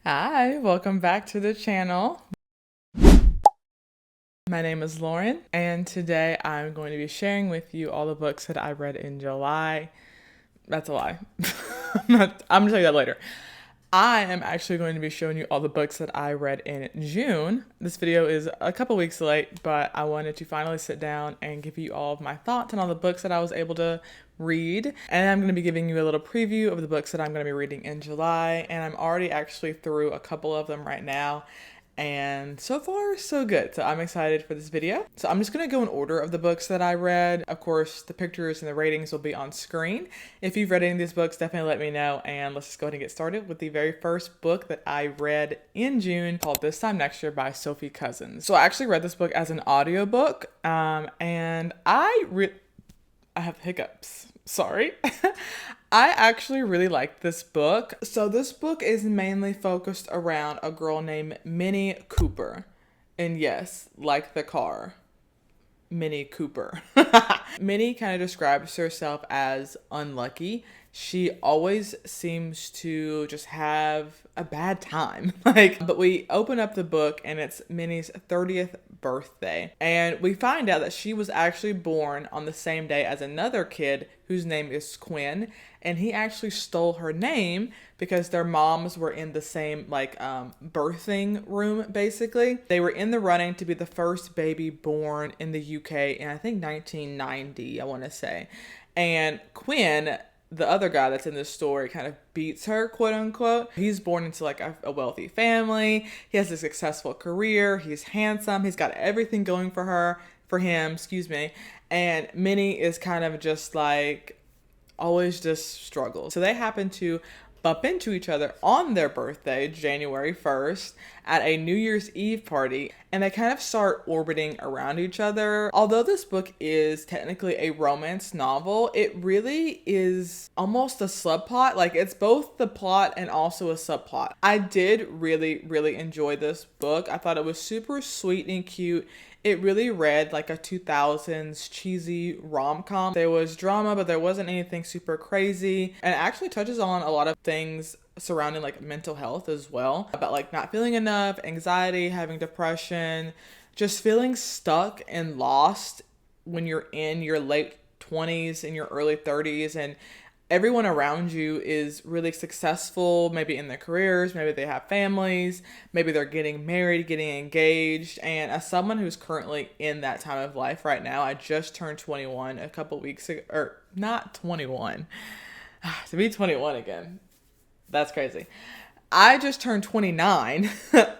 Hi, welcome back to the channel. My name is Lauren, and today I'm going to be sharing with you all the books that I read in July. That's a lie. I'm gonna tell you that later. I am actually going to be showing you all the books that I read in June. This video is a couple weeks late, but I wanted to finally sit down and give you all of my thoughts on all the books that I was able to read. And I'm going to be giving you a little preview of the books that I'm going to be reading in July. And I'm already actually through a couple of them right now. And so far, so good. So I'm excited for this video. So I'm just going to go in order of the books that I read. Of course, the pictures and the ratings will be on screen. If you've read any of these books, definitely let me know. And let's just go ahead and get started with the very first book that I read in June, called This Time Next Year by Sophie Cousens. So I actually read this book as an audiobook, and I have hiccups. Sorry. I actually really liked this book. So this book is mainly focused around a girl named Minnie Cooper. And yes, like the car, Minnie Cooper. Minnie kind of describes herself as unlucky. She always seems to just have a bad time. But we open up the book and it's Minnie's 30th birthday. And we find out that she was actually born on the same day as another kid whose name is Quinn. And he actually stole her name because their moms were in the same birthing room, basically. They were in the running to be the first baby born in the UK in I think 1990, I want to say. And Quinn, the other guy that's in this story, kind of beats her, quote unquote. He's born into a wealthy family. He has a successful career. He's handsome. He's got everything going for him, And Minnie is kind of just always just struggles. So they happen to bump into each other on their birthday, January 1st, at a New Year's Eve party, and they kind of start orbiting around each other. Although this book is technically a romance novel, it really is almost a subplot. It's both the plot and also a subplot. I did really, really enjoy this book. I thought it was super sweet and cute. It really read like a 2000s cheesy rom-com. There was drama, but there wasn't anything super crazy. And it actually touches on a lot of things surrounding mental health as well. About not feeling enough, anxiety, having depression, just feeling stuck and lost when you're in your late 20s and your early 30s and everyone around you is really successful, maybe in their careers, maybe they have families, maybe they're getting married, getting engaged. And as someone who's currently in that time of life right now, I just turned 21 a couple weeks ago, or not 21, to be 21 again. That's crazy. I just turned 29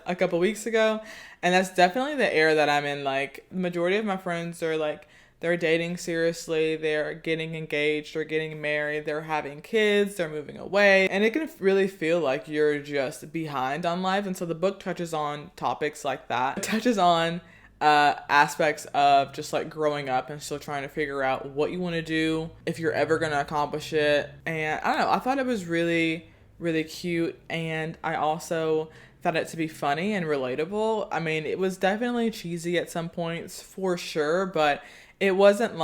a couple weeks ago, and that's definitely the era that I'm in. The majority of my friends are they're dating seriously, they're getting engaged or getting married, they're having kids, they're moving away, and it can really feel like you're just behind on life. And so the book touches on topics like that. It touches on aspects of just growing up and still trying to figure out what you want to do, if you're ever going to accomplish it. And I don't know, I thought it was really, really cute, and I also found it to be funny and relatable. I mean, it was definitely cheesy at some points for sure, but it wasn't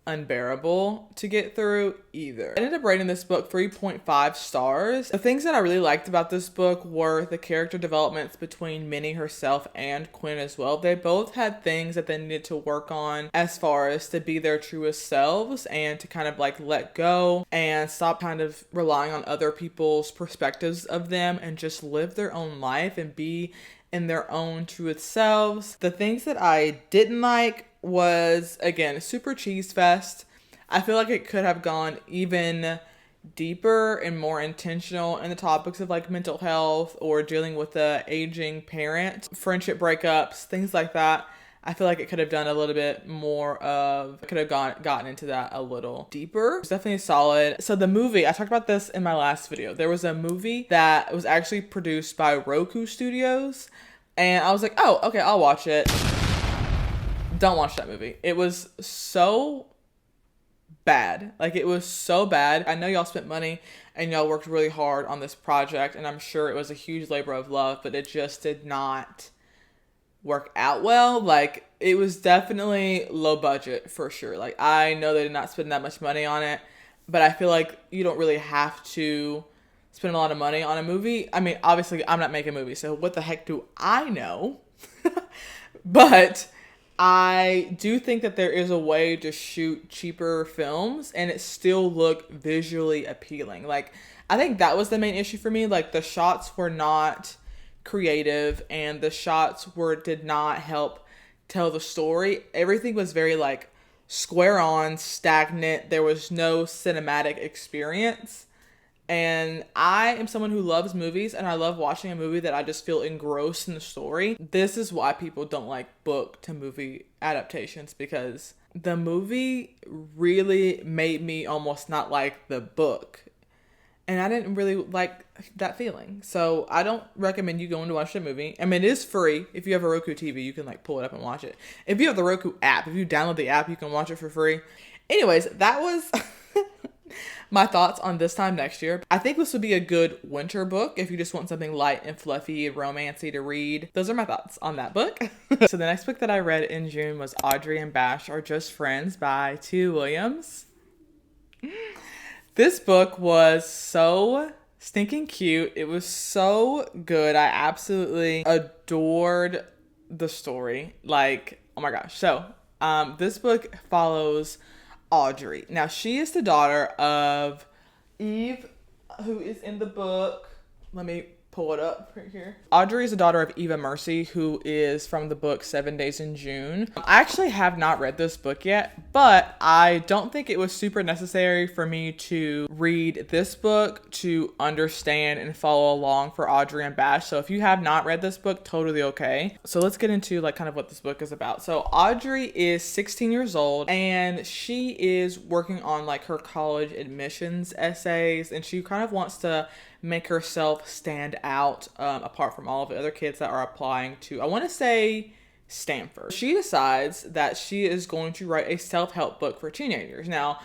unbearable to get through either. I ended up rating this book 3.5 stars. The things that I really liked about this book were the character developments between Minnie herself and Quinn as well. They both had things that they needed to work on as far as to be their truest selves and to kind of let go and stop kind of relying on other people's perspectives of them and just live their own life and be in their own truest selves. The things that I didn't like was, again, super cheese fest. I feel like it could have gone even deeper and more intentional in the topics of mental health or dealing with the aging parent, friendship breakups, things like that. I feel like it could have done a little bit more of, could have gotten into that a little deeper. It's definitely solid. So the movie, I talked about this in my last video. There was a movie that was actually produced by Roku Studios, and I was like, oh, okay, I'll watch it. Don't watch that movie. It was so bad. It was so bad. I know y'all spent money and y'all worked really hard on this project, and I'm sure it was a huge labor of love, but it just did not work out well. It was definitely low budget for sure. I know they did not spend that much money on it, but I feel like you don't really have to spend a lot of money on a movie. I mean, obviously, I'm not making movies, so what the heck do I know? But I do think that there is a way to shoot cheaper films and it still look visually appealing. Like, I think that was the main issue for me. Like, the shots were not creative and the shots did not help tell the story. Everything was very like square on, stagnant. There was no cinematic experience. And I am someone who loves movies and I love watching a movie that I just feel engrossed in the story. This is why people don't like book to movie adaptations, because the movie really made me almost not like the book. And I didn't really like that feeling. So I don't recommend you going to watch the movie. I mean, it is free. If you have a Roku TV, you can like pull it up and watch it. If you have the Roku app, if you download the app, you can watch it for free. Anyways, that was my thoughts on This Time Next Year. I think this would be a good winter book if you just want something light and fluffy and romancy to read. Those are my thoughts on that book. So the next book that I read in June was Audre and Bash Are Just Friends by Tia Williams. This book was so stinking cute. It was so good. I absolutely adored the story. Like, oh my gosh. So, this book follows Audre. Now, she is the daughter of Eve, who is in the book. Let me pull it up right here. Audre is the daughter of Eva Mercy, who is from the book 7 Days in June. I actually have not read this book yet, but I don't think it was super necessary for me to read this book to understand and follow along for Audre and Bash. So if you have not read this book, totally okay. So let's get into like kind of what this book is about. So Audre is 16 years old and she is working on like her college admissions essays, and she kind of wants to make herself stand out apart from all of the other kids that are applying to, I want to say, Stanford. She decides that she is going to write a self-help book for teenagers. Now,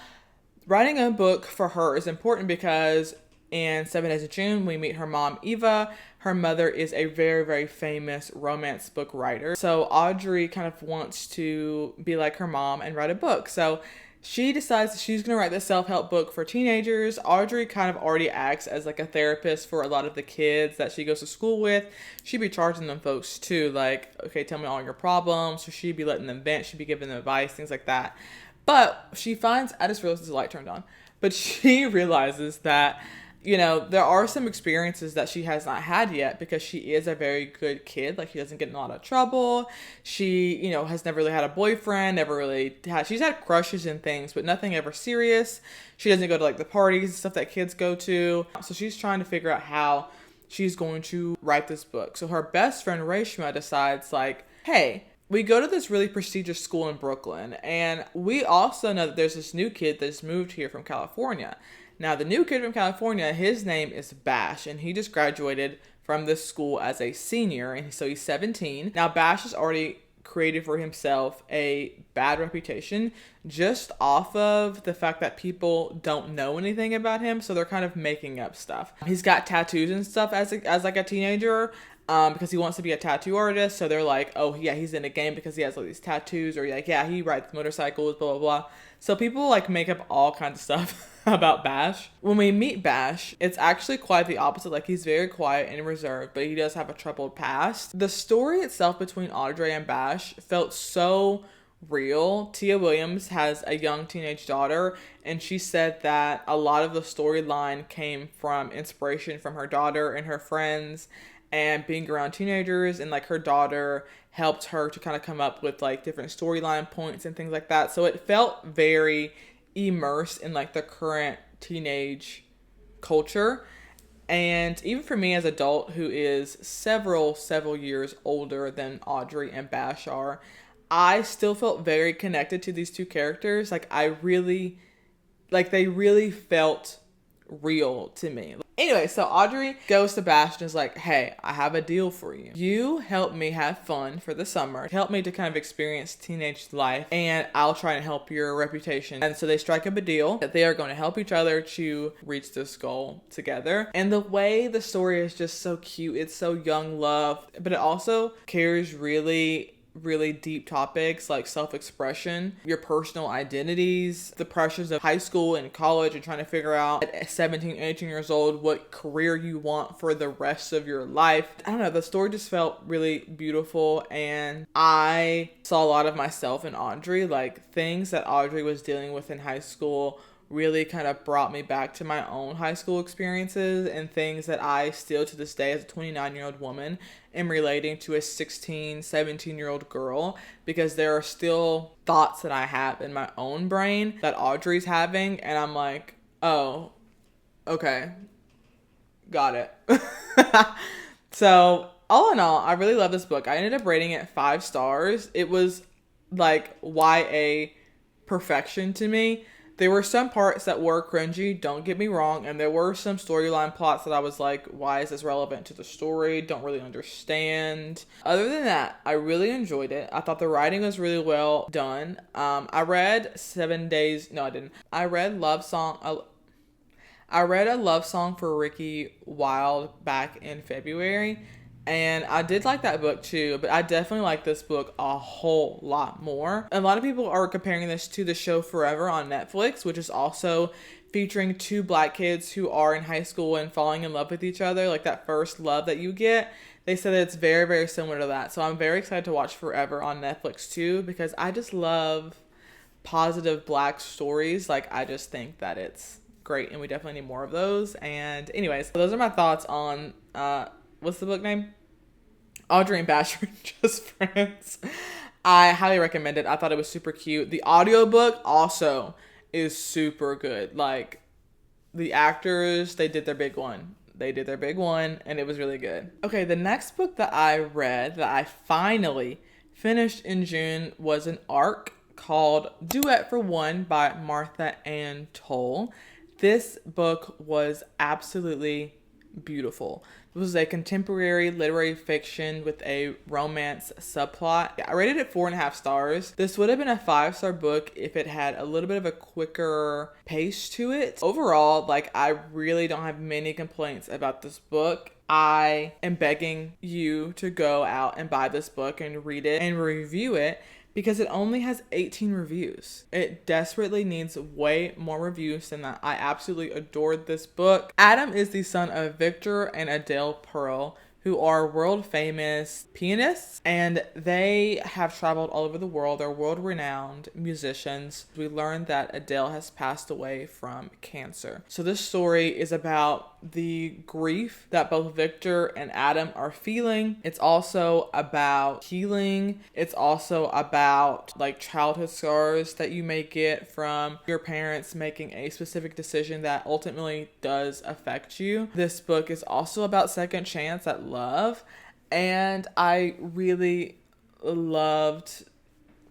writing a book for her is important because in 7 Days of June, we meet her mom, Eva. Her mother is a very, very famous romance book writer. So Audre kind of wants to be like her mom and write a book. So she decides that she's going to write this self-help book for teenagers. Audre kind of already acts as like a therapist for a lot of the kids that she goes to school with. She'd be charging them folks too, like, okay, tell me all your problems. So she'd be letting them vent. She'd be giving them advice, things like that. But she finds, I just realized the light turned on, but she realizes that, you know, there are some experiences that she has not had yet because she is a very good kid. Like, she doesn't get in a lot of trouble. She, you know, has never really had a boyfriend, never really had, she's had crushes and things, but nothing ever serious. She doesn't go to like the parties and stuff that kids go to. So she's trying to figure out how she's going to write this book. So her best friend, Reshma, decides like, hey, we go to this really prestigious school in Brooklyn, and we also know that there's this new kid that's moved here from California. Now, the new kid from California, his name is Bash, and he just graduated from this school as a senior, and so he's 17. Now, Bash has already created for himself a bad reputation just off of the fact that people don't know anything about him, so they're kind of making up stuff. He's got tattoos and stuff as like a teenager, because he wants to be a tattoo artist, so they're like, oh yeah, he's in a game because he has all these tattoos, or like, yeah, he rides motorcycles, blah, blah, blah. So people like make up all kinds of stuff about Bash. When we meet Bash, it's actually quite the opposite. Like, he's very quiet and reserved, but he does have a troubled past. The story itself between Audre and Bash felt so real. Tia Williams has a young teenage daughter, and she said that a lot of the storyline came from inspiration from her daughter and her friends and being around teenagers, and like her daughter helped her to kind of come up with like different storyline points and things like that. So it felt very immersed in like the current teenage culture. And even for me as an adult who is several years older than Audre and Bash are, I still felt very connected to these two characters. Like, they really felt real to me. Anyway, so Audre goes to Bash and is like, hey, I have a deal for you. You help me have fun for the summer. Help me to kind of experience teenage life, and I'll try and help your reputation. And so they strike up a deal that they are going to help each other to reach this goal together. And the way the story is just so cute. It's so young love, but it also carries really really deep topics like self-expression, your personal identities, the pressures of high school and college, and trying to figure out at 17, 18 years old what career you want for the rest of your life. I don't know, the story just felt really beautiful, and I saw a lot of myself in Audre. Like, things that Audre was dealing with in high school really kind of brought me back to my own high school experiences, and things that I still to this day as a 29-year-old woman am relating to a 16, 17-year-old girl, because there are still thoughts that I have in my own brain that Audre's having, and I'm like, oh, okay, got it. So all in all, I really love this book. I ended up rating it 5 stars. It was like YA perfection to me. There were some parts that were cringy, don't get me wrong, and there were some storyline plots that I was like, why is this relevant to the story? Don't really understand. Other than that, I really enjoyed it. I thought the writing was really well done. I read 7 Days, no I didn't. I read a love song for Ricky Wilde back in February. And I did like that book too, but I definitely like this book a whole lot more. A lot of people are comparing this to the show Forever on Netflix, which is also featuring 2 black kids who are in high school and falling in love with each other, like that first love that you get. They said that it's very, very similar to that. So I'm very excited to watch Forever on Netflix too, because I just love positive black stories. Like, I just think that it's great, and we definitely need more of those. And anyways, those are my thoughts on, what's the book name? Audre and Basher Just Friends. I highly recommend it. I thought it was super cute. The audiobook also is super good. Like, the actors, they did their big one. And it was really good. Okay, the next book that I read that I finally finished in June was an arc called Duet for One by Martha Ann Toll. This book was absolutely beautiful. It was a contemporary literary fiction with a romance subplot. I rated it 4.5 stars. This would have been a 5-star book if it had a little bit of a quicker pace to it. Overall, like, I really don't have many complaints about this book. I am begging you to go out and buy this book and read it and review it, because it only has 18 reviews. It desperately needs way more reviews than that. I absolutely adored this book. Adam is the son of Victor and Adele Pearl, who are world famous pianists, and they have traveled all over the world. They're world renowned musicians. We learned that Adele has passed away from cancer. So this story is about the grief that both Victor and Adam are feeling. It's also about healing. It's also about like childhood scars that you may get from your parents making a specific decision that ultimately does affect you. This book is also about second chance at love, and I really loved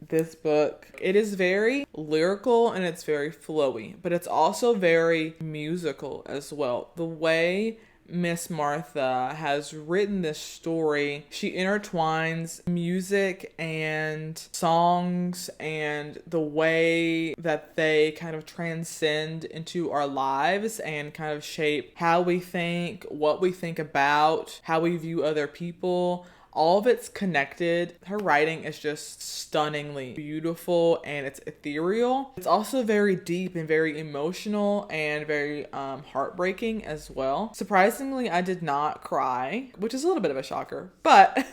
this book. It is very lyrical and it's very flowy, but it's also very musical as well. The way Miss Martha has written this story, she intertwines music and songs and the way that they kind of transcend into our lives and kind of shape how we think, what we think about, how we view other people. All of it's connected. Her writing is just stunningly beautiful, and it's ethereal. It's also very deep and very emotional and very heartbreaking as well. Surprisingly, I did not cry, which is a little bit of a shocker, but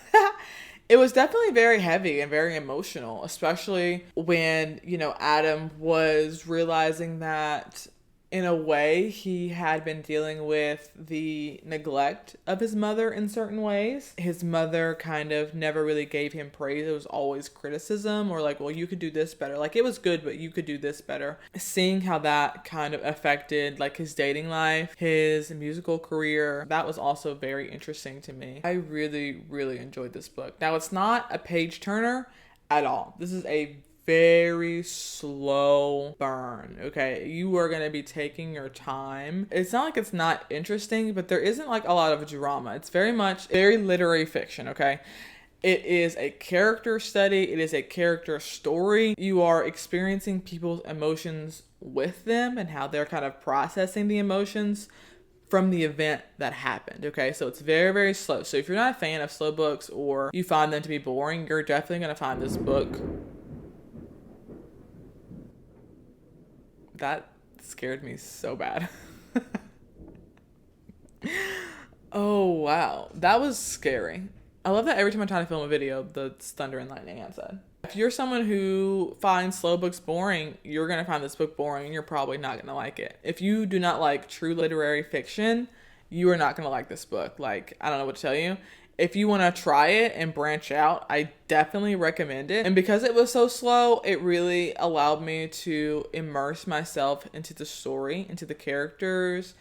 it was definitely very heavy and very emotional, especially when, you know, Adam was realizing that in a way, he had been dealing with the neglect of his mother in certain ways. His mother kind of never really gave him praise. It was always criticism, or like, well, you could do this better. Like, it was good, but you could do this better. Seeing how that kind of affected like his dating life, his musical career, that was also very interesting to me. I really, really enjoyed this book. Now, it's not a page turner at all. This is a very slow burn. Okay, you are going to be taking your time. It's not like it's not interesting, but there isn't like a lot of drama. It's very much very literary fiction. Okay, it is a character study. It is a character story. You are experiencing people's emotions with them and how they're kind of processing the emotions from the event that happened. Okay, so it's very, very slow. So if you're not a fan of slow books or you find them to be boring, you're definitely going to find this book. That scared me so bad. Oh, wow. That was scary. I love that every time I try to film a video, the thunder and lightning outside. If you're someone who finds slow books boring, you're going to find this book boring and you're probably not going to like it. If you do not like true literary fiction, you are not going to like this book. Like, I don't know what to tell you. If you want to try it and branch out, I definitely recommend it. And because it was so slow, it really allowed me to immerse myself into the story, into the characters,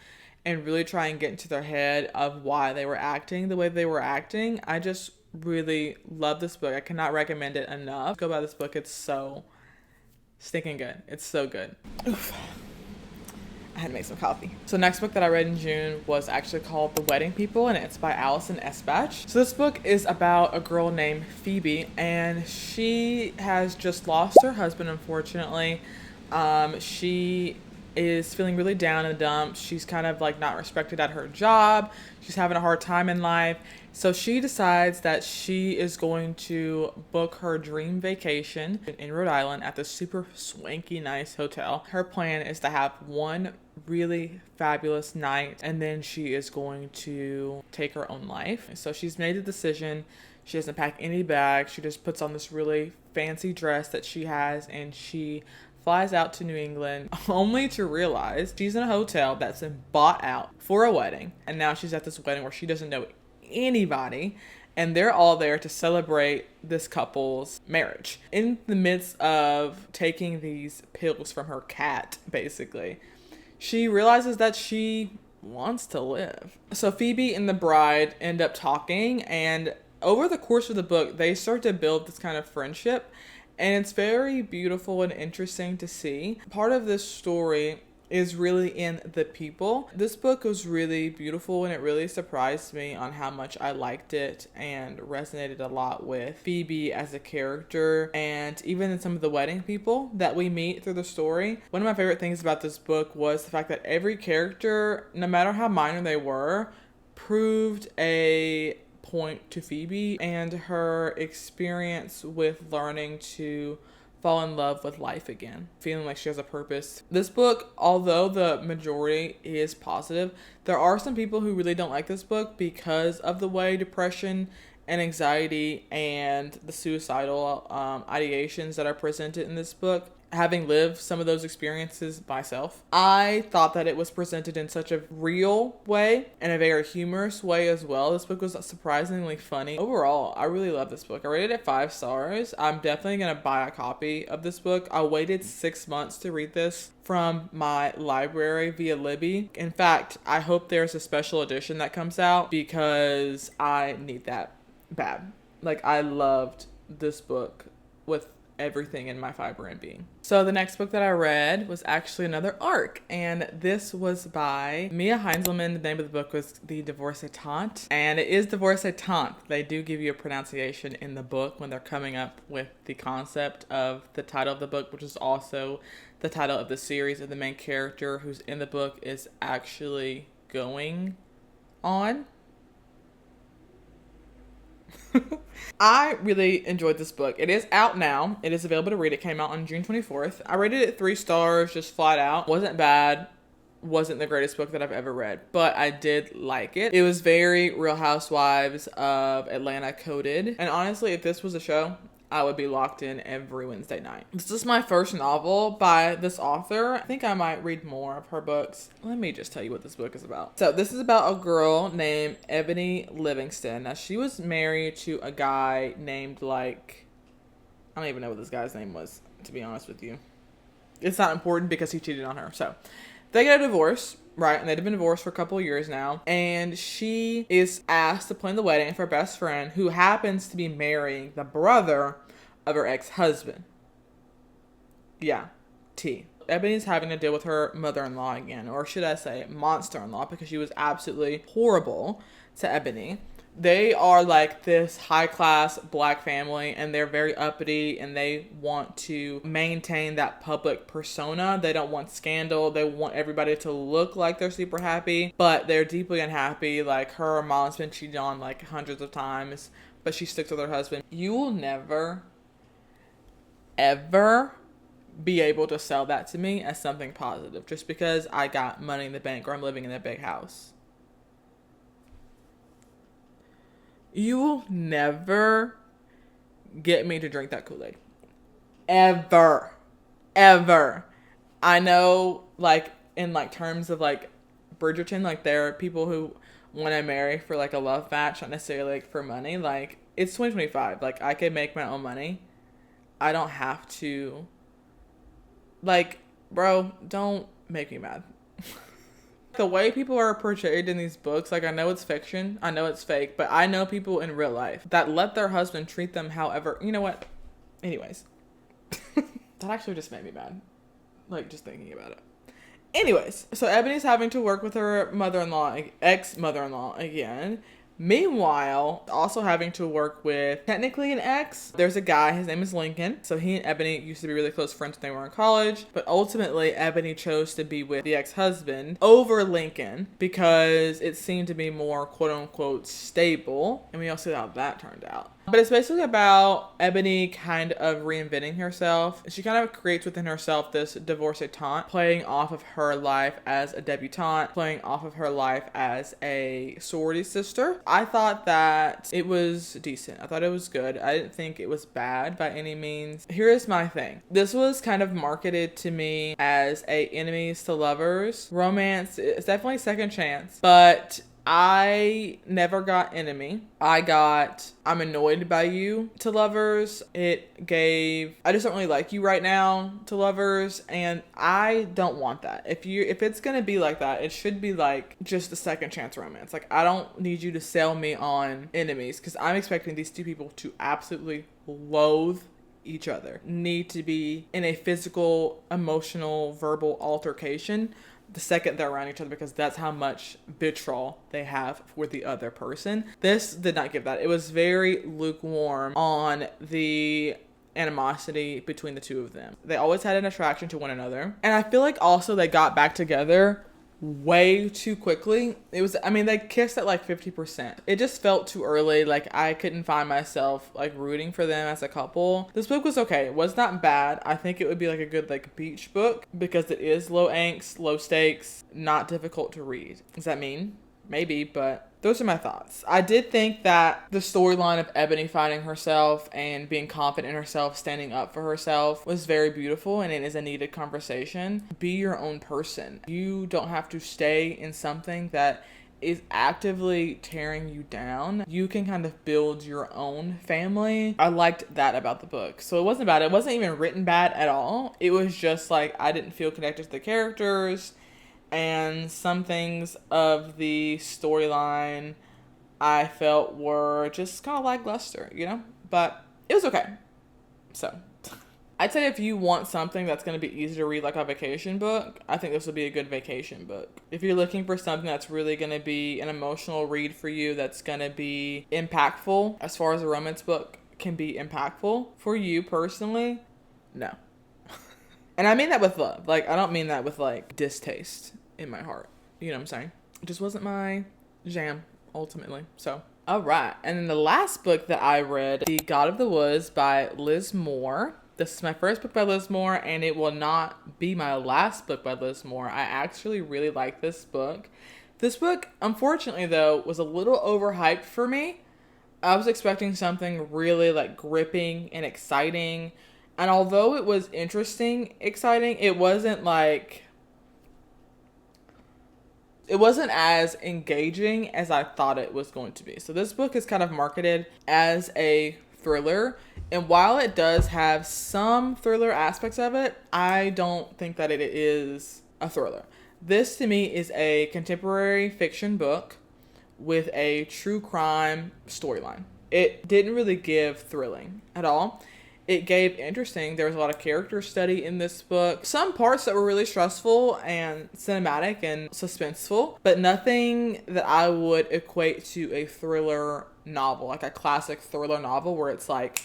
and really try and get into their head of why they were acting the way they were acting. I just really love this book. I cannot recommend it enough. Go buy this book. It's so stinking good. It's so good. Oof. I had to make some coffee. So next book that I read in June was actually called The Wedding People, and it's by Allison Espach. So this book is about a girl named Phoebe, and she has just lost her husband, unfortunately. She is feeling really down in the dumps. She's kind of like not respected at her job. She's having a hard time in life. So she decides that she is going to book her dream vacation in Rhode Island at this super swanky, nice hotel. Her plan is to have one really fabulous night, and then she is going to take her own life. So she's made the decision. She doesn't pack any bags. She just puts on this really fancy dress that she has, and she flies out to New England only to realize she's in a hotel that's been bought out for a wedding. And now she's at this wedding where she doesn't know anybody, and they're all there to celebrate this couple's marriage. In the midst of taking these pills from her cat, basically, she realizes that she wants to live. So Phoebe and the bride end up talking, and over the course of the book, they start to build this kind of friendship. And it's very beautiful and interesting to see. Part of this story is really in the people. This book was really beautiful, and it really surprised me on how much I liked it and resonated a lot with Phoebe as a character, and even in some of the wedding people that we meet through the story. One of my favorite things about this book was the fact that every character, no matter how minor they were, proved a point to Phoebe and her experience with learning to fall in love with life again, feeling like she has a purpose. This book, although the majority is positive, there are some people who really don't like this book because of the way depression and anxiety and the suicidal ideations that are presented in this book. Having lived some of those experiences myself, I thought that it was presented in such a real way and a very humorous way as well. This book was surprisingly funny. Overall, I really love this book. I rated it 5 stars. I'm definitely going to buy a copy of this book. I waited 6 months to read this from my library via Libby. In fact, I hope there's a special edition that comes out because I need that bad. Like, I loved this book with everything in my fiber and being. So the next book that I read was actually another ARC, and this was by Mia Heintzelman. The name of the book was The Divorceetante, and it is Divorceetante. They do give you a pronunciation in the book when they're coming up with the concept of the title of the book, which is also the title of the series, and the main character who's in the book is actually going on. I really enjoyed this book. It is out now. It is available to read. It came out on June 24th. I rated it 3 stars, just flat out. Wasn't bad. Wasn't the greatest book that I've ever read, but I did like it. It was very Real Housewives of Atlanta coded. And honestly, if this was a show, I would be locked in every Wednesday night. This is my first novel by this author. I think I might read more of her books. Let me just tell you what this book is about. So this is about a girl named Ebony Livingston. Now, she was married to a guy named, like, I don't even know what this guy's name was, to be honest with you. It's not important because he cheated on her. So they get a divorce, right? And they've been divorced for a couple of years now. And she is asked to plan the wedding for her best friend, who happens to be marrying the brother of her ex-husband. Yeah, T. Ebony's having to deal with her mother-in-law again, or should I say monster-in-law, because she was absolutely horrible to Ebony. They are like this high class black family, and they're very uppity, and they want to maintain that public persona. They don't want scandal. They want everybody to look like they're super happy, but they're deeply unhappy. Like, her mom's been cheated on like hundreds of times, but she sticks with her husband. You will never, ever be able to sell that to me as something positive just because I got money in the bank or I'm living in a big house. You will never get me to drink that Kool-Aid. Ever. Ever. I know, like, in, like, terms of, like, Bridgerton, like, there are people who want to marry for, like, a love match, not necessarily, like, for money. Like, it's 2025. Like, I can make my own money. I don't have to. Like, bro, don't make me mad. The way people are portrayed in these books, like, I know it's fiction, I know it's fake, but I know people in real life that let their husband treat them however, you know what? Anyways, that actually just made me mad. Like, just thinking about it. Anyways, so Ebony's having to work with her mother-in-law, ex-mother-in-law again. Meanwhile, also having to work with technically an ex. There's a guy, his name is Lincoln. So he and Ebony used to be really close friends when they were in college. But ultimately, Ebony chose to be with the ex-husband over Lincoln because it seemed to be more quote-unquote stable. And we all see how that turned out. But it's basically about Ebony kind of reinventing herself. She kind of creates within herself this divorceetante, playing off of her life as a debutante, playing off of her life as a sorority sister. I thought that it was decent. I thought it was good. I didn't think it was bad by any means. Here is my thing. This was kind of marketed to me as a enemies to lovers romance. It's definitely second chance, but I never got enemy. I got I'm annoyed by you to lovers. It gave I just don't really like you right now to lovers, and I don't want that. If it's gonna be like that, it should be like just a second chance romance. Like, I don't need you to sell me on enemies, because I'm expecting these two people to absolutely loathe each other, need to be in a physical, emotional, verbal altercation the second they're around each other, because that's how much vitriol they have for the other person. This did not give that. It was very lukewarm on the animosity between the two of them. They always had an attraction to one another. And I feel like also they got back together way too quickly. They kissed at like 50%. It just felt too early. Like, I couldn't find myself like rooting for them as a couple. This book was okay. It was not bad. I think it would be like a good like beach book because it is low angst, low stakes, not difficult to read. Does that mean? Maybe, but those are my thoughts. I did think that the storyline of Ebony finding herself and being confident in herself, standing up for herself, was very beautiful, and it is a needed conversation. Be your own person. You don't have to stay in something that is actively tearing you down. You can kind of build your own family. I liked that about the book. So it wasn't bad. It wasn't even written bad at all. It was just like I didn't feel connected to the characters. And some things of the storyline I felt were just kind of lackluster, you know? But it was okay. So, I'd say if you want something that's going to be easy to read like a vacation book, I think this would be a good vacation book. If you're looking for something that's really going to be an emotional read for you, that's going to be impactful, as far as a romance book can be impactful for you personally, no. And I mean that with love. Like, I don't mean that with like distaste in my heart. You know what I'm saying? It just wasn't my jam, ultimately. So, all right. And then the last book that I read, The God of the Woods by Liz Moore. This is my first book by Liz Moore, and it will not be my last book by Liz Moore. I actually really like this book. This book, unfortunately, though, was a little overhyped for me. I was expecting something really like gripping and exciting. And although it was interesting, exciting, it wasn't as engaging as I thought it was going to be. So this book is kind of marketed as a thriller. And while it does have some thriller aspects of it, I don't think that it is a thriller. This to me is a contemporary fiction book with a true crime storyline. It didn't really give thrilling at all. it gave interesting. There was a lot of character study in this book. Some parts that were really stressful and cinematic and suspenseful, but nothing that I would equate to a thriller novel, like a classic thriller novel where it's like,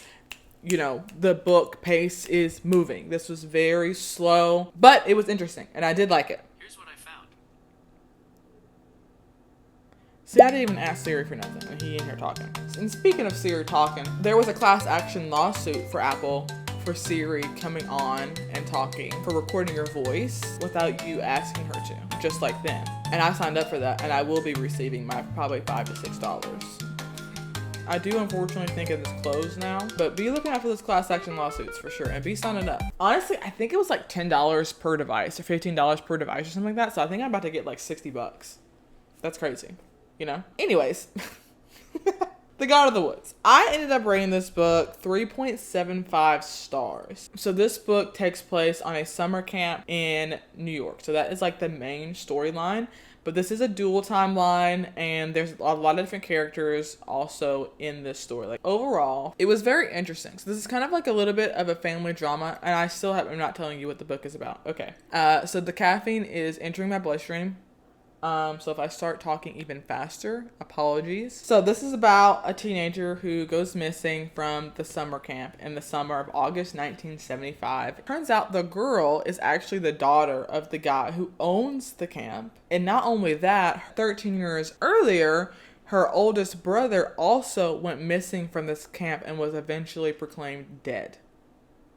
you know, the book pace is moving. This was very slow, but it was interesting and I did like it. Here's what I found. See, I didn't even ask Siri for nothing, and he in here talking. And speaking of Siri talking, there was a class action lawsuit for Apple for Siri coming on and talking, for recording your voice without you asking her to, just like then. And I signed up for that, and I will be receiving my probably $5 to $6. I do unfortunately think it is closed now, but be looking out for those class action lawsuits for sure, and be signing up. Honestly, I think it was like $10 per device or $15 per device or something like that, so I think I'm about to get like $60. That's crazy. You know? Anyways, The God of the Woods. I ended up rating this book 3.75 stars. So this book takes place on a summer camp in New York. So that is like the main storyline. But this is a dual timeline, and there's a lot of different characters also in this story. Like overall, it was very interesting. So this is kind of like a little bit of a family drama, and I'm not telling you what the book is about. Okay. So the caffeine is entering my bloodstream. So if I start talking even faster, apologies. So this is about a teenager who goes missing from the summer camp in the summer of August 1975. Turns out the girl is actually the daughter of the guy who owns the camp. And not only that, 13 years earlier, her oldest brother also went missing from this camp and was eventually proclaimed dead.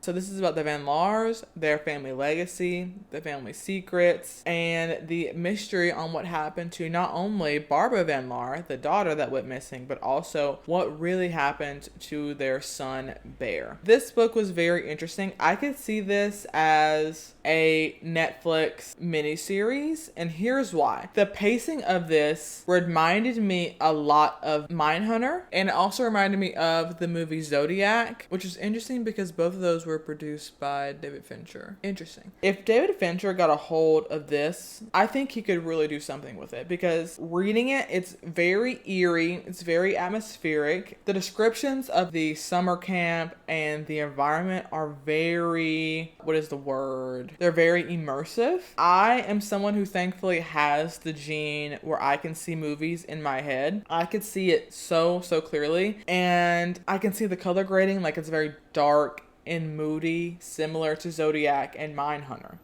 So this is about the Van Laars, their family legacy, the family secrets, and the mystery on what happened to not only Barbara Van Laar, the daughter that went missing, but also what really happened to their son, Bear. This book was very interesting. I could see this as a Netflix miniseries, and here's why. The pacing of this reminded me a lot of Mindhunter, and it also reminded me of the movie Zodiac, which is interesting because both of those were produced by David Fincher. Interesting. If David Fincher got a hold of this, I think he could really do something with it, because reading it, it's very eerie, it's very atmospheric. The descriptions of the summer camp and the environment are very, what is the word? They're very immersive. I am someone who thankfully has the gene where I can see movies in my head. I could see it so clearly, and I can see the color grading, like it's very dark and moody, similar to Zodiac and Mindhunter.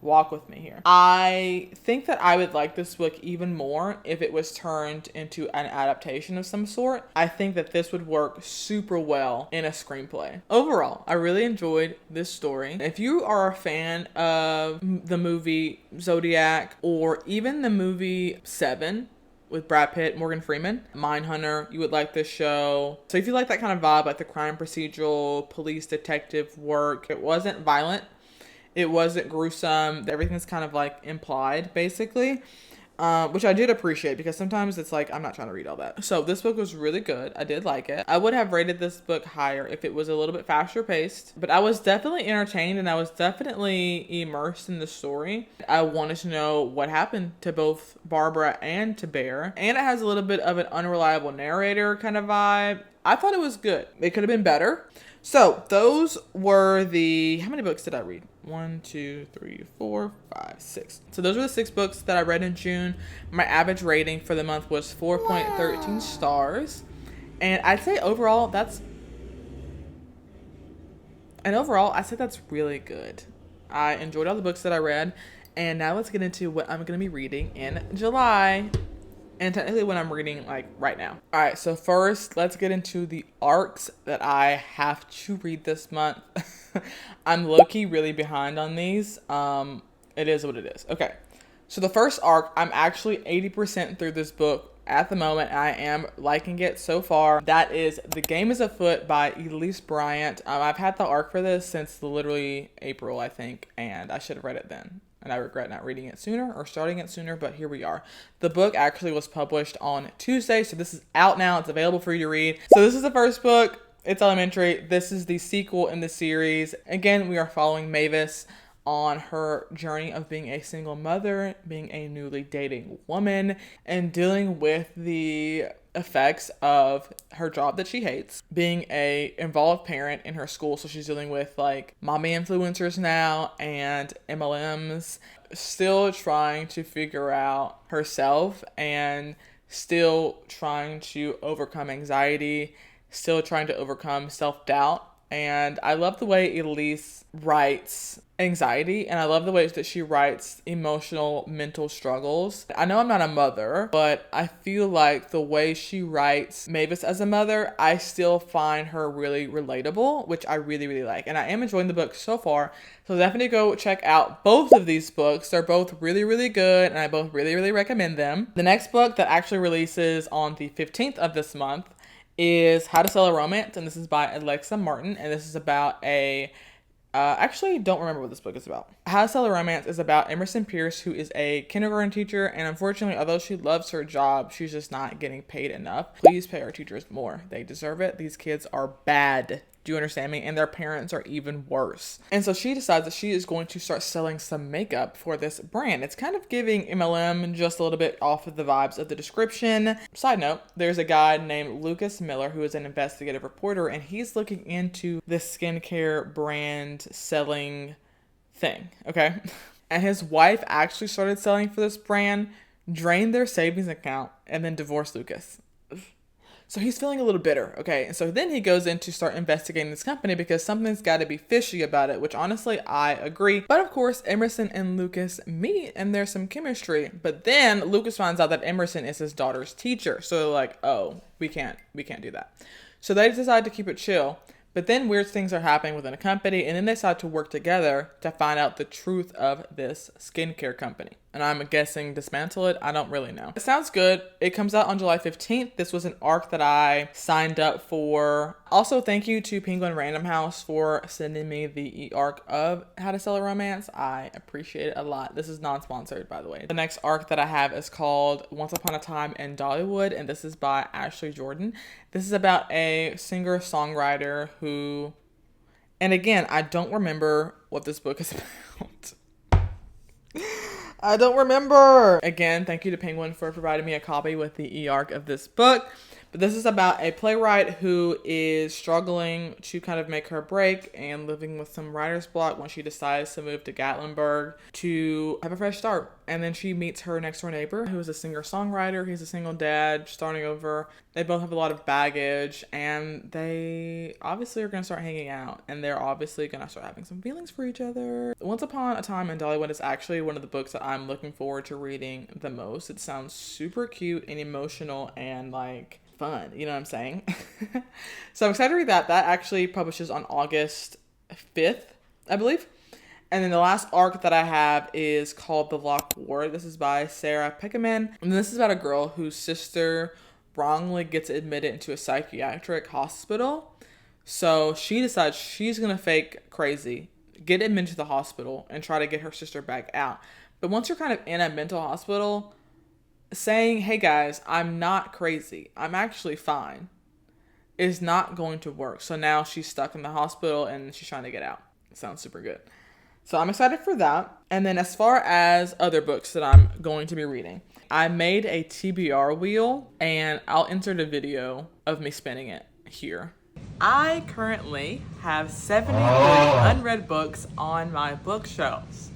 Walk with me here. I think that I would like this book even more if it was turned into an adaptation of some sort. I think that this would work super well in a screenplay. Overall, I really enjoyed this story. If you are a fan of the movie Zodiac or even the movie Seven, with Brad Pitt, Morgan Freeman, Mindhunter, you would like this show. So if you like that kind of vibe, like the crime procedural, police detective work, it wasn't violent, it wasn't gruesome, everything's kind of like implied, basically. Which I did appreciate, because sometimes it's like, I'm not trying to read all that. So this book was really good. I did like it. I would have rated this book higher if it was a little bit faster paced, but I was definitely entertained and I was definitely immersed in the story. I wanted to know what happened to both Barbara and to Bear, and it has a little bit of an unreliable narrator kind of vibe. I thought it was good. It could have been better. So those were how many books did I read? 1, 2, 3, 4, 5, 6. So those were the 6 books that I read in June. My average rating for the month was 4.13 stars. And I'd say overall, that's really good. I enjoyed all the books that I read. And now let's get into what I'm going to be reading in July. And technically what I'm reading like right now. All right, so first let's get into the arcs that I have to read this month. I'm low-key really behind on these. It is what it is. Okay, so the first arc, I'm actually 80% through this book at the moment. I am liking it so far. That is The Game is Afoot by Elise Bryant. I've had the arc for this since literally April, I think, and I should have read it then. And I regret not reading it sooner or starting it sooner, but here we are. The book actually was published on Tuesday, so this is out now. It's available for you to read. So this is the first book. It's elementary. This is the sequel in the series. Again, we are following Mavis on her journey of being a single mother, being a newly dating woman, and dealing with the effects of her job that she hates, being a involved parent in her school. So she's dealing with like mommy influencers now and MLMs, still trying to figure out herself and still trying to overcome anxiety, still trying to overcome self-doubt. And I love the way Elise writes anxiety, and I love the ways that she writes emotional, mental struggles. I know I'm not a mother, but I feel like the way she writes Mavis as a mother, I still find her really relatable, which I really, really like. And I am enjoying the book so far, so definitely go check out both of these books. They're both really, really good, and I both really, really recommend them. The next book that actually releases on the 15th of this month is How to Sell a Romance, and this is by Alexa Martin, and this is about actually don't remember what this book is about. How to Sell a Romance is about Emerson Pierce, who is a kindergarten teacher, and unfortunately, although she loves her job, she's just not getting paid enough. Please pay our teachers more. They deserve it. These kids are bad. Do you understand me? And their parents are even worse. And so she decides that she is going to start selling some makeup for this brand. It's kind of giving MLM just a little bit off of the vibes of the description. Side note, there's a guy named Lucas Miller who is an investigative reporter, and he's looking into this skincare brand selling thing, okay? And his wife actually started selling for this brand, drained their savings account, and then divorced Lucas. So he's feeling a little bitter, okay? And so then he goes in to start investigating this company because something's got to be fishy about it, which honestly, I agree. But of course, Emerson and Lucas meet and there's some chemistry. But then Lucas finds out that Emerson is his daughter's teacher. So they're like, oh, we can't do that. So they decide to keep it chill. But then weird things are happening within a company, and then they decide to work together to find out the truth of this skincare company. And I'm guessing dismantle it. I don't really know. It sounds good. It comes out on July 15th. This was an arc that I signed up for. Also, thank you to Penguin Random House for sending me the e-arc of How to Sell a Romance. I appreciate it a lot. This is non-sponsored, by the way. The next arc that I have is called Once Upon a Time in Dollywood, and this is by Ashley Jordan. This is about a singer-songwriter who, and again, I don't remember what this book is about. I don't remember. Again, thank you to Penguin for providing me a copy with the e-arc of this book. But this is about a playwright who is struggling to kind of make her break and living with some writer's block when she decides to move to Gatlinburg to have a fresh start. And then she meets her next door neighbor who is a singer-songwriter. He's a single dad starting over. They both have a lot of baggage, and they obviously are going to start hanging out, and they're obviously going to start having some feelings for each other. Once Upon a Time in Dollywood is actually one of the books that I'm looking forward to reading the most. It sounds super cute and emotional and like fun, you know what I'm saying? So I'm excited to read that. That actually publishes on August 5th, I believe. And then the last arc that I have is called The Locked Ward. This is by Sarah Pekkanen. And this is about a girl whose sister wrongly gets admitted into a psychiatric hospital. So she decides she's going to fake crazy, get admitted to the hospital, and try to get her sister back out. But once you're kind of in a mental hospital, saying, hey guys, I'm not crazy, I'm actually fine, is not going to work. So now she's stuck in the hospital and she's trying to get out. It sounds super good. So I'm excited for that. And then as far as other books that I'm going to be reading, I made a TBR wheel and I'll insert a video of me spinning it here. I currently have 73 unread books on my bookshelves.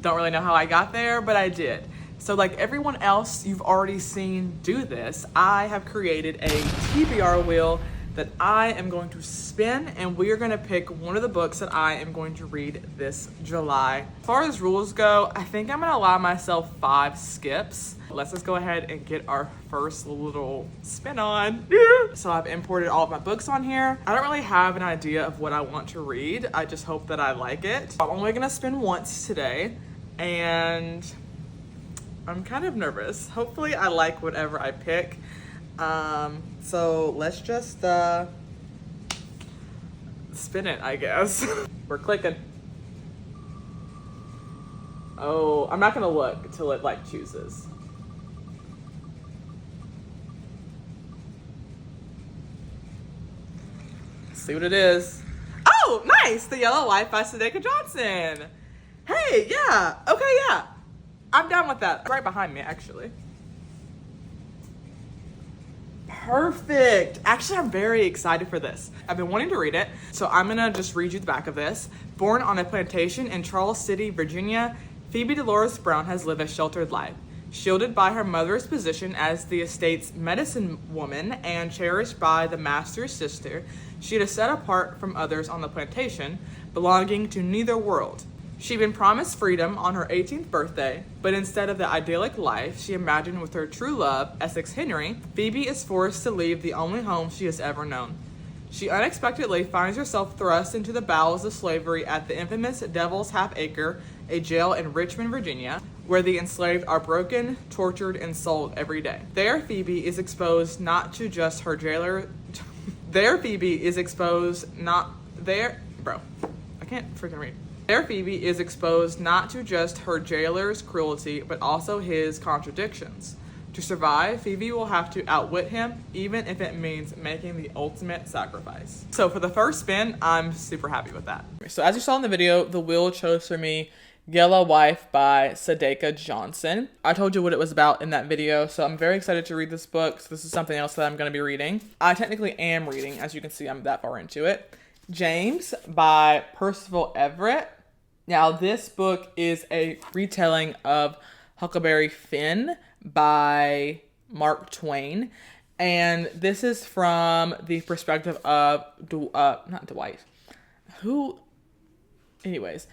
Don't really know how I got there, but I did. So like everyone else you've already seen do this, I have created a TBR wheel that I am going to spin, and we are going to pick one of the books that I am going to read this July. As far as rules go, I think I'm going to allow myself 5 skips. Let's just go ahead and get our first little spin on. So I've imported all of my books on here. I don't really have an idea of what I want to read. I just hope that I like it. I'm only going to spin once today, and I'm kind of nervous. Hopefully I like whatever I pick. So let's just spin it, I guess. We're clicking. Oh, I'm not gonna look till it like chooses. Let's see what it is. Oh, nice! The Yellow Life by Sadequa Johnson. Hey, yeah, okay, yeah. I'm down with that. Right behind me, actually. Perfect. Actually, I'm very excited for this. I've been wanting to read it, so I'm gonna just read you the back of this. Born on a plantation in Charles City, Virginia, Phoebe Dolores Brown has lived a sheltered life. Shielded by her mother's position as the estate's medicine woman and cherished by the master's sister, she is set apart from others on the plantation, belonging to neither world. She'd been promised freedom on her 18th birthday, but instead of the idyllic life she imagined with her true love, Essex Henry, Phoebe is forced to leave the only home she has ever known. She unexpectedly finds herself thrust into the bowels of slavery at the infamous Devil's Half Acre, a jail in Richmond, Virginia, where the enslaved are broken, tortured, and sold every day. There, Phoebe is exposed not to just her jailer. There, Phoebe is exposed not to just her jailer's cruelty, but also his contradictions. To survive, Phoebe will have to outwit him, even if it means making the ultimate sacrifice. So for the first spin, I'm super happy with that. So as you saw in the video, the wheel chose for me Yellow Wife by Sadequa Johnson. I told you what it was about in that video, so I'm very excited to read this book. So this is something else that I'm going to be reading. I technically am reading, as you can see, I'm that far into it. James by Percival Everett. Now this book is a retelling of Huckleberry Finn by Mark Twain, and this is from the perspective of not Dwight. Anyways,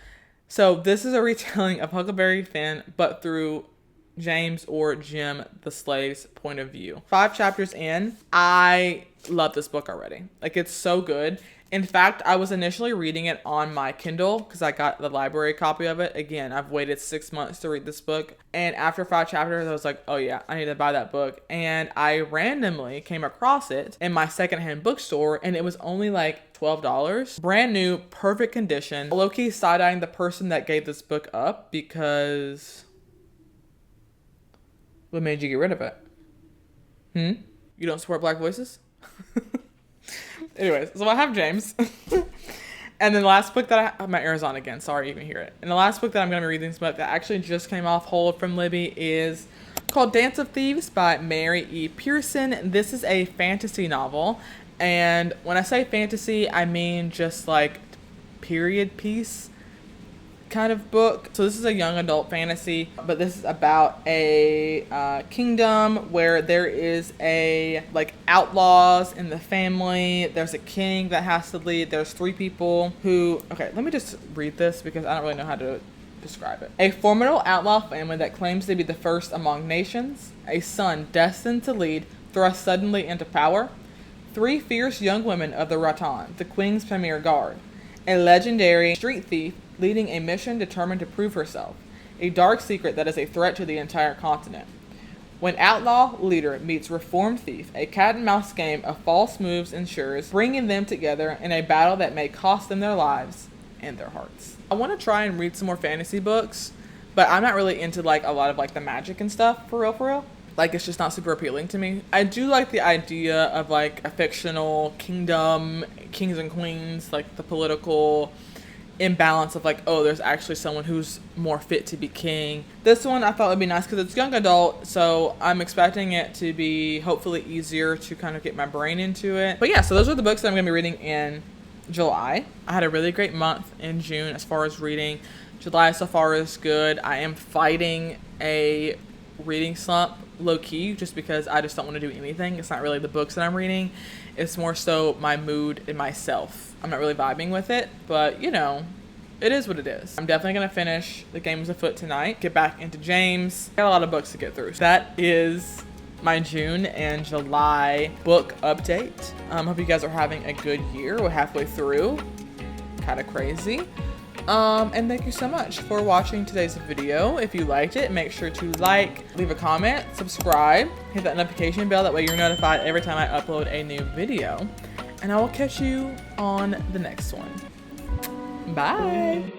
so this is a retelling of Huckleberry Finn, but through James or Jim the slave's point of view. 5 chapters in, I love this book already. Like, it's so good. In fact, I was initially reading it on my Kindle because I got the library copy of it. Again, I've waited 6 months to read this book. And after 5 chapters, I was like, oh yeah, I need to buy that book. And I randomly came across it in my secondhand bookstore, and it was only like $12. Brand new, perfect condition. Low-key side-eyeing the person that gave this book up because... what made you get rid of it? You don't support Black voices? Anyways, so I have James. And then the last book that my ear's on again. Sorry you can hear it. And the last book that I'm going to be reading this book that actually just came off hold from Libby is called Dance of Thieves by Mary E. Pearson. This is a fantasy novel. And when I say fantasy, I mean just like period piece kind of book. So this is a young adult fantasy, but this is about a kingdom where there is like outlaws in the family. There's a king that has to lead. There's 3 people who, okay, let me just read this because I don't really know how to describe it. A formidable outlaw family that claims to be the first among nations, a son destined to lead, thrust suddenly into power, 3 fierce young women of the Rattan, the Queen's premier guard, a legendary street thief leading a mission determined to prove herself, a dark secret that is a threat to the entire continent. When outlaw leader meets reformed thief, a cat-and-mouse game of false moves ensures bringing them together in a battle that may cost them their lives and their hearts. I want to try and read some more fantasy books, but I'm not really into like a lot of like the magic and stuff for real. Like, it's just not super appealing to me. I do like the idea of like a fictional kingdom, kings and queens, like the political imbalance of like, oh, there's actually someone who's more fit to be king. This one I thought would be nice because it's young adult, so I'm expecting it to be hopefully easier to kind of get my brain into it. But yeah, so those are the books that I'm going to be reading in July. I had a really great month in June as far as reading. July so far is good. I am fighting a reading slump low-key just because I just don't want to do anything. It's not really the books that I'm reading. It's more so my mood and myself. I'm not really vibing with it, but you know, it is what it is. I'm definitely going to finish The Game's Afoot tonight, get back into James. Got a lot of books to get through. That is my June and July book update. Hope you guys are having a good year. We're halfway through. Kind of crazy. And thank you so much for watching today's video. If you liked it, make sure to like, leave a comment, subscribe, hit that notification bell. That way you're notified every time I upload a new video. And I will catch you on the next one. Bye.